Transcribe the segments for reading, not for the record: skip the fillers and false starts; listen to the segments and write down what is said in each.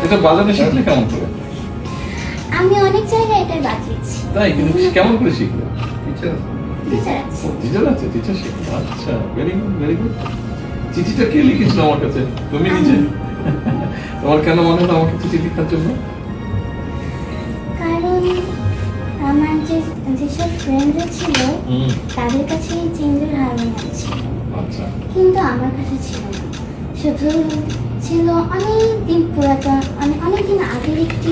এটা বাজানো শিখলে কেমন করে? আমি অনেক জায়গায় এটা বাজিয়েছি। তাই, কিন্তু কেমন করে শিখলে? টিচার আছে। টিচার আছে, টিচার শিখলে। আচ্ছা, ভেরি গুড, ভেরি গুড। চিঠিটা কে লিখেছিল আমার কাছে? তুমি নিজে? তোমার কেন মনে হলো আমাকে চিঠি লেখার জন্য? কারণ আমার যেসব ফ্রেন্ডরা ছিল তাদের কাছে এই চেঞ্জের হারমোনিয়াম ছিল, আচ্ছা, কিন্তু আমার কাছে ছিল না। শুধু ছিল অনেক দিন পুরাতন, অনেক দিন আগের একটি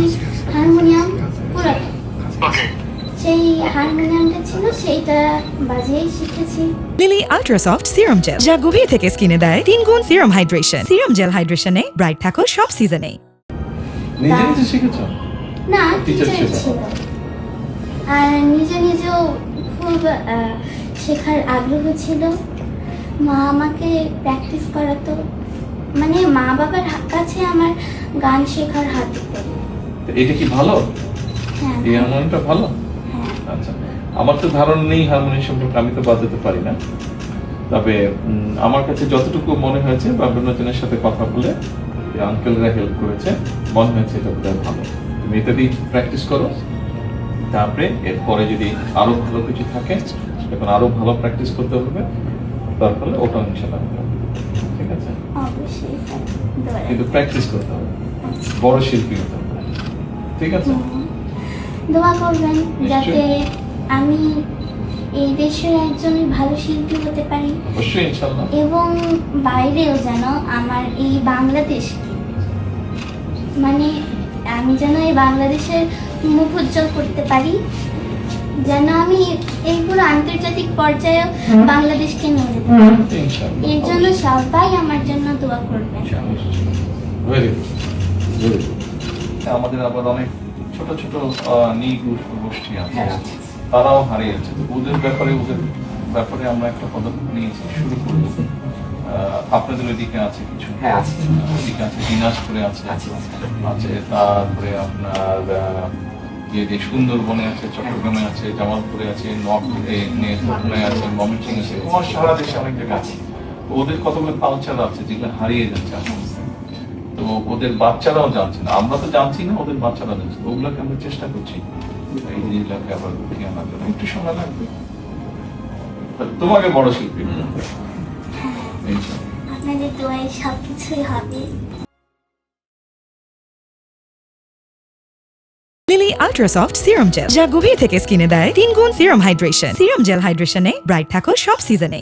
হারমোনিয়াম, পুরাতন। সেই হারমোনিয়ামটা ছিল, সেইটা বাজিয়েই শিখেছি। Lily ultra soft serum gel, যা গভীর থেকে স্কিনে দেয় 3 গুণ সিরাম হাইড্রেশন। সিরাম জেল হাইড্রেশনে ব্রাইট থাকো সব সিজনে। নিজে নিজে শিখেছো? না, টিচার টিচার ছিল। আর নিজেও খুব শেখার আগ্রহ ছিল। মা আমাকে প্র্যাকটিস করাতো, মানে মা বাবার কাছে আমার গান শেখার হাত দিত। এটা কি ভালো? হ্যাঁ, এই হারমোনিয়ামটা ভালো? হ্যাঁ। আচ্ছা, আমার তো ধারণা নেই হারমোনিয়াম সম্পর্কে, আমি তো বাজাতে পারি না। তবে আমার কাছে যতটুকু মনে হয়েছে বা অন্যজনের সাথে কথা বলে আঙ্কেলরা হেল্প করেছে, মনে হয়েছে এটা বোধহয় ভালো। তুমি এটা দিয়ে প্র্যাকটিস করো, তারপরে এরপরে যদি আরো ভালো কিছু থাকে তখন আরো ভালো প্র্যাকটিস করতে হবে, তারপরে ওটা ইনশাআল্লাহ হবে। ঠিক আছে, অবশ্যই স্যার, দোয়া কিন্তু প্র্যাকটিস করতে হবে, বড় শিল্পী হতে হবে। ঠিক আছে, দোয়া করবেন যাতে নিশ্চয়ই। আমি এই দেশের একজন ভালো শিল্পী হতে পারি, অবশ্যই ইনশাআল্লাহ। এবং বাইরেও যেন আমার এই বাংলাদেশকে, মানে আমি যেন এই বাংলাদেশের মুখ উজ্জ্বল করতে পারি, যেন আমি এইগুলো আন্তর্জাতিক পর্যায়ে বাংলাদেশকে নিয়ে যেতে পারি। ইনশাআল্লাহ। এর জন্য সবাই আমার জন্য দোয়া করবেন। Very good, very good. আমাদের আবার অনেক ছোট ছোট নিগু গোষ্ঠী আছে, তারাও হারিয়েছে। তো ওদের ব্যাপারে আমরা একটা পদক্ষেপ নিয়েছি, শুরু করবো। আপনাদের ওইদিকে আছে কিছু? হ্যাঁ, আছে। ওইদিকে আছে, দিনাজপুরে আছে, আছে তারপরে আপনার যে সুন্দরবনে আছে, চট্টগ্রামে আছে, জামালপুরে আছে, নোয়াখালী আছে, ময়মনসিংহে আছে, সারা দেশে অনেক জায়গা আছে। তো ওদের কতগুলো কালচার আছে যেগুলো হারিয়ে যাচ্ছে আস্তে আস্তে। তো ওদের বাচ্চারাও জানছে না, আমরা তো জানছি না, ওদের বাচ্চারা জানছে। ওগুলোকে আমরা চেষ্টা করছি এই জিনিসটাকে আবার উঠিয়ে আনার জন্য। একটু সময় লাগবে, তোমাকে বড় শিল্পী ইনশাআল্লাহ। আপনাদের দোয়ায় সবকিছুই হবে। Lily ultra soft serum gel, যা গভীর থেকে স্কিনে দেয় 3 গুণ সিরাম হাইড্রেশন। সিরাম জেল হাইড্রেশনে ব্রাইট থাকো সব সিজনে।